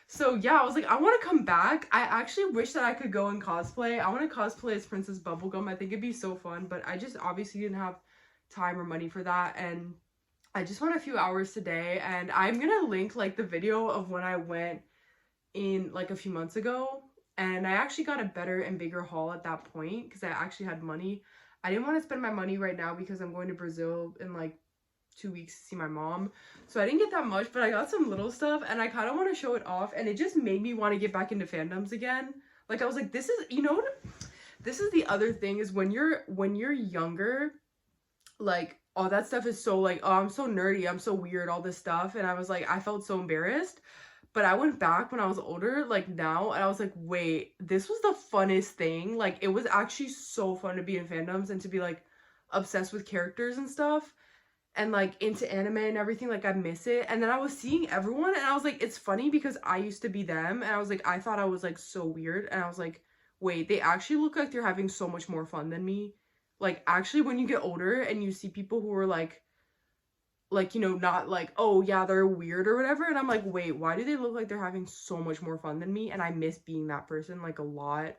So yeah, I was like, I want to come back. I actually wish that I could go and cosplay. I want to cosplay as Princess Bubblegum. I think it'd be so fun, but I just obviously didn't have time or money for that. And I just went a few hours today, and I'm gonna link like the video of when I went in like a few months ago. And I actually got a better and bigger haul at that point because I actually had money. I didn't want to spend my money right now because I'm going to Brazil in like 2 weeks to see my mom. So I didn't get that much, but I got some little stuff, and I kind of want to show it off, and it just made me want to get back into fandoms again. Like I was like, this is, you know what? This is the other thing is when you're younger, like all that stuff is so like, oh, I'm so nerdy, I'm so weird, all this stuff. And I was like, I felt so embarrassed. But I went back when I was older, like now, and I was like, wait, this was the funnest thing. Like, it was actually so fun to be in fandoms and to be, like, obsessed with characters and stuff. And, like, into anime and everything. Like, I miss it. And then I was seeing everyone, and I was like, it's funny because I used to be them. And I was like, I thought I was, like, so weird. And I was like, wait, they actually look like they're having so much more fun than me. Like, actually, when you get older and you see people who are, like, you know, not like, oh yeah, they're weird or whatever, and I'm like, wait, why do they look like they're having so much more fun than me? And I miss being that person like a lot.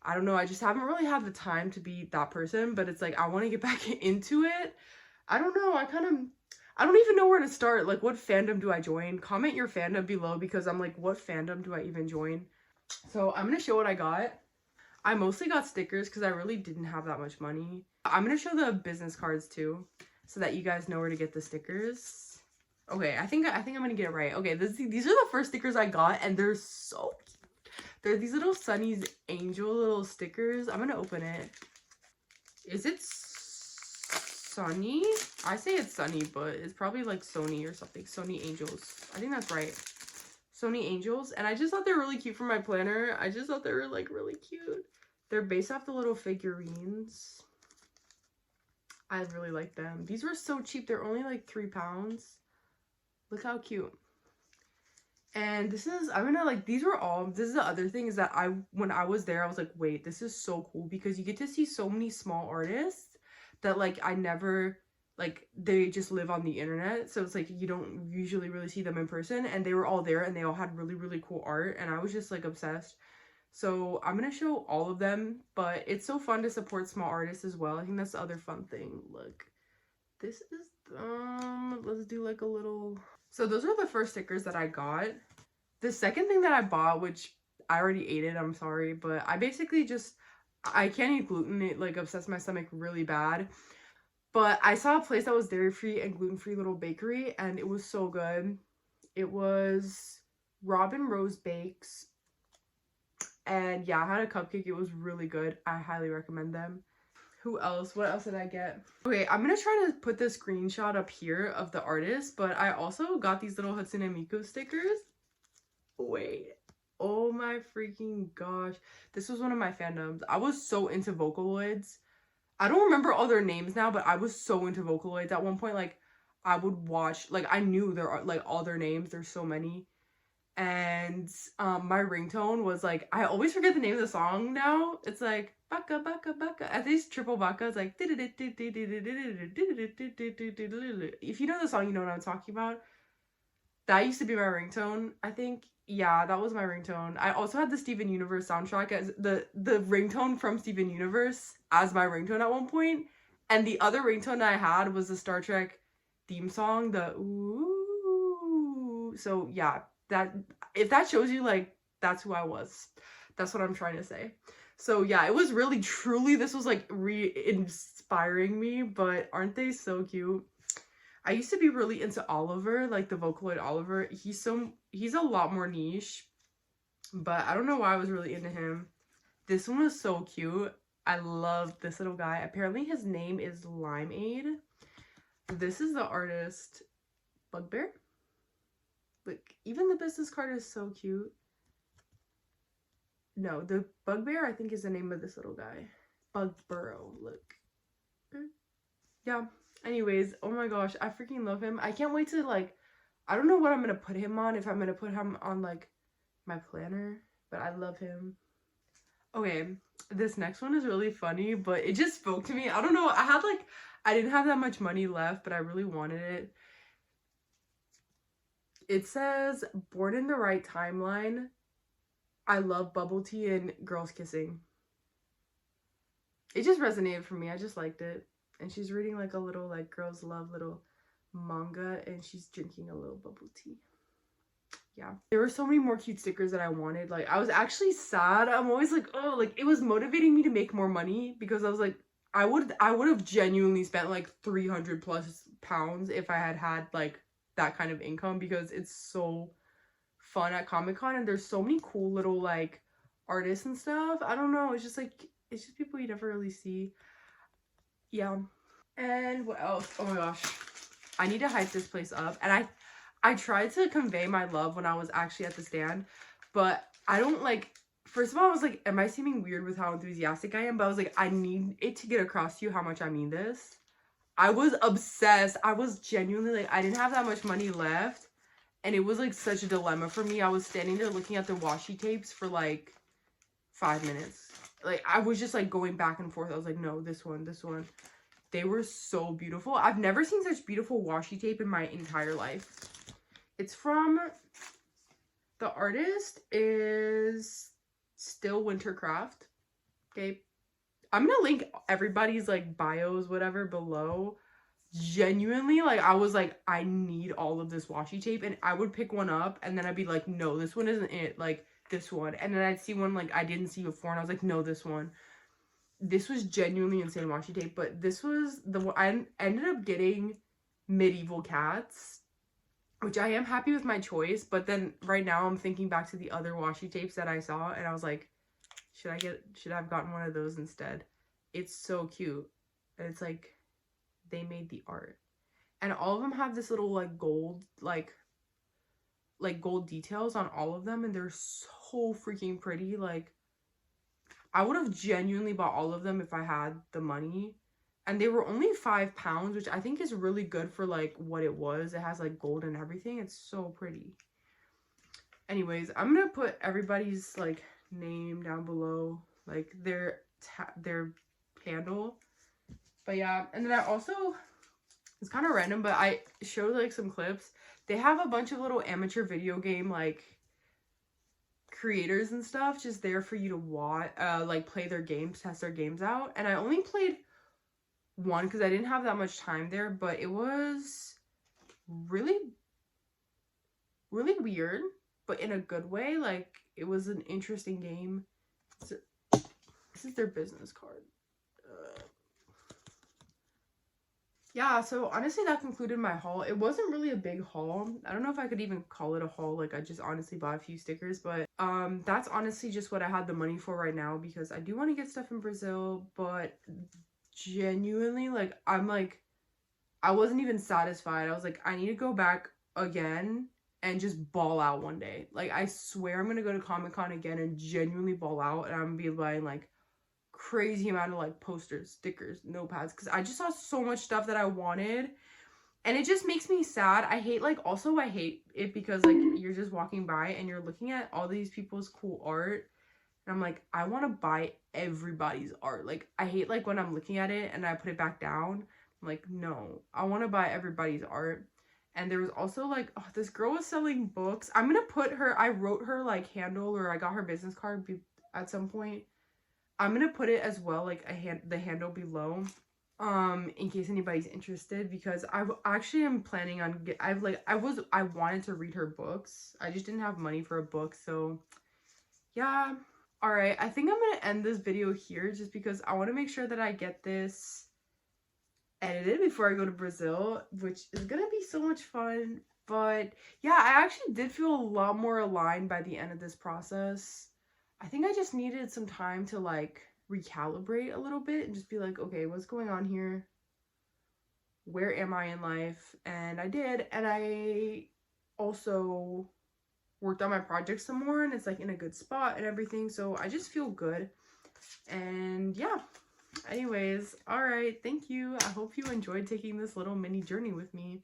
I don't know, I just haven't really had the time to be that person, but it's like I want to get back into it. I don't know, I don't even know where to start. Like, what fandom do I join? Comment your fandom below, because I'm like, what fandom do I even join? So I'm gonna show what I got. I mostly got stickers because I really didn't have that much money. I'm gonna show the business cards too, so that you guys know where to get the stickers. Okay, I think I'm gonna get it right. Okay, these are the first stickers I got, and they're so cute. They're these little Sunny's Angel little stickers. I'm gonna open it. Is it Sunny? I say it's Sunny, but it's probably like Sony or something. Sony Angels. I think that's right. Sony Angels. And I just thought they were really cute for my planner. I just thought they were like really cute. They're based off the little figurines. I really like them. These were so cheap. They're only like £3. Look how cute. And this is, I'm gonna like, these were all, this is the other thing is that when I was there, I was like, wait, this is so cool because you get to see so many small artists that like I never, like they just live on the internet. So it's like, you don't usually really see them in person, and they were all there and they all had really, really cool art. And I was just like obsessed. So I'm gonna show all of them, but it's so fun to support small artists as well. I think that's the other fun thing. Look, this is, let's do like a little, so those are the first stickers that I got. The second thing that I bought, which I already ate it, I'm sorry, but I basically just, I can't eat gluten. It like upsets my stomach really bad. But I saw a place that was dairy-free and gluten-free little bakery, and it was so good. It was Robin Rose Bakes. And yeah, I had a cupcake. It was really good. I highly recommend them. Who else? What else did I get? Okay, I'm gonna try to put the screenshot up here of the artist, but I also got these little Hatsune Miku stickers. Wait. Oh my freaking gosh. This was one of my fandoms. I was so into Vocaloids. I don't remember all their names now, but I was so into Vocaloids at one point. Like, I would watch, like, I knew their, like, all their names. There's so many. And my ringtone was like, I always forget the name of the song now. It's like baka baka baka. At least triple baka. It's like if you know the song, you know what I'm talking about. That used to be my ringtone, I think. Yeah, that was my ringtone. I also had the Steven Universe soundtrack as the ringtone from Steven Universe as my ringtone at one point. And the other ringtone I had was the Star Trek theme song, the ooh. So yeah, that, if that shows you, like, that's who I was. That's what I'm trying to say. So yeah, it was really, truly, this was like re-inspiring me, but aren't they so cute? I used to be really into Oliver, like the Vocaloid Oliver. He's a lot more niche, but I don't know why I was really into him. This one was so cute. I love this little guy. Apparently his name is Limeade. This is the artist, Bugbear. Look, even the business card is so cute. No, the Bugbear, I think, is the name of this little guy. Bugburrow, look. Yeah. Anyways, oh my gosh, I freaking love him. I can't wait to, like, I don't know what I'm gonna put him on, if I'm gonna put him on, like, my planner, but I love him. Okay, this next one is really funny, but it just spoke to me. I don't know, I didn't have that much money left, but I really wanted it. It says, born in the right timeline. I love bubble tea and girls kissing. It just resonated for me. I just liked it. And she's reading like a little, like, girls love little manga, and she's drinking a little bubble tea. Yeah. There were so many more cute stickers that I wanted. Like, I was actually sad. I'm always like, oh, like, it was motivating me to make more money, because I was like, I would have genuinely spent like 300 plus pounds if I had like that kind of income, because it's so fun at Comic-Con, and there's so many cool little like artists and stuff. I don't know, it's just like, it's just people you never really see. Yeah. And what else? Oh my gosh, I need to hype this place up. And I tried to convey my love when I was actually at the stand, but I don't, like, first of all, I was like, am I seeming weird with how enthusiastic I am? But I was like, I need it to get across to you how much I mean this. I was obsessed. I was genuinely like, I didn't have that much money left, and it was like such a dilemma for me. I was standing there looking at the washi tapes for like 5 minutes. Like, I was just like going back and forth. I was like, no, this one, this one. They were so beautiful. I've never seen such beautiful washi tape in my entire life. It's from, the artist is Still Wintercraft. Okay. I'm gonna link everybody's like bios, whatever, below. Genuinely, like, I was like, I need all of this washi tape, and I would pick one up and then I'd be like, no, this one isn't it. Like, this one. And then I'd see one like I didn't see before and I was like, no, this one. This was genuinely insane washi tape, but this was the one I ended up getting medieval cats, which I am happy with my choice, but then right now I'm thinking back to the other washi tapes that I saw and I was like, should I have gotten one of those instead? It's so cute. And it's like they made the art. And all of them have this little like gold gold details on all of them and they're so freaking pretty. Like I would have genuinely bought all of them if I had the money. And they were only £5, which I think is really good for like what it was. It has like gold and everything. It's so pretty. Anyways, I'm gonna put everybody's like name down below, like their handle. But yeah, and then I also, it's kind of random, but I showed like some clips. They have a bunch of little amateur video game like creators and stuff just there for you to watch, like play their games, test their games out. And I only played one because I didn't have that much time there, but it was really, really weird, but in a good way. Like it was an interesting game. So, this is their business card. Yeah, so honestly that concluded my haul. It wasn't really a big haul. I don't know if I could even call it a haul. Like I just honestly bought a few stickers, but that's honestly just what I had the money for right now because I do want to get stuff in Brazil, but genuinely like I wasn't even satisfied. I was like, I need to go back again and just ball out one day. Like I swear I'm gonna go to Comic-Con again and genuinely ball out and I'm gonna be buying like crazy amount of like posters, stickers, notepads because I just saw so much stuff that I wanted and it just makes me sad. I hate it because like you're just walking by and you're looking at all these people's cool art and I'm like, I want to buy everybody's art. Like I hate like when I'm looking at it and I put it back down. I'm like, no, I want to buy everybody's art. And there was also like, oh, this girl was selling books. I'm gonna put her, I wrote her like handle or I got her business card at some point. I'm gonna put it as well, like the handle below, in case anybody's interested because I actually am planning on I wanted to read her books. I just didn't have money for a book, so yeah. All right, I think I'm gonna end this video here just because I want to make sure that I get this edited before I go to Brazil, which is gonna be so much fun. But yeah, I actually did feel a lot more aligned by the end of this process. I think I just needed some time to like recalibrate a little bit and just be like, okay, what's going on here? Where am I in life? And I did. And I also worked on my project some more and it's like in a good spot and everything. So I just feel good. And yeah, anyways, all right. Thank you. I hope you enjoyed taking this little mini journey with me.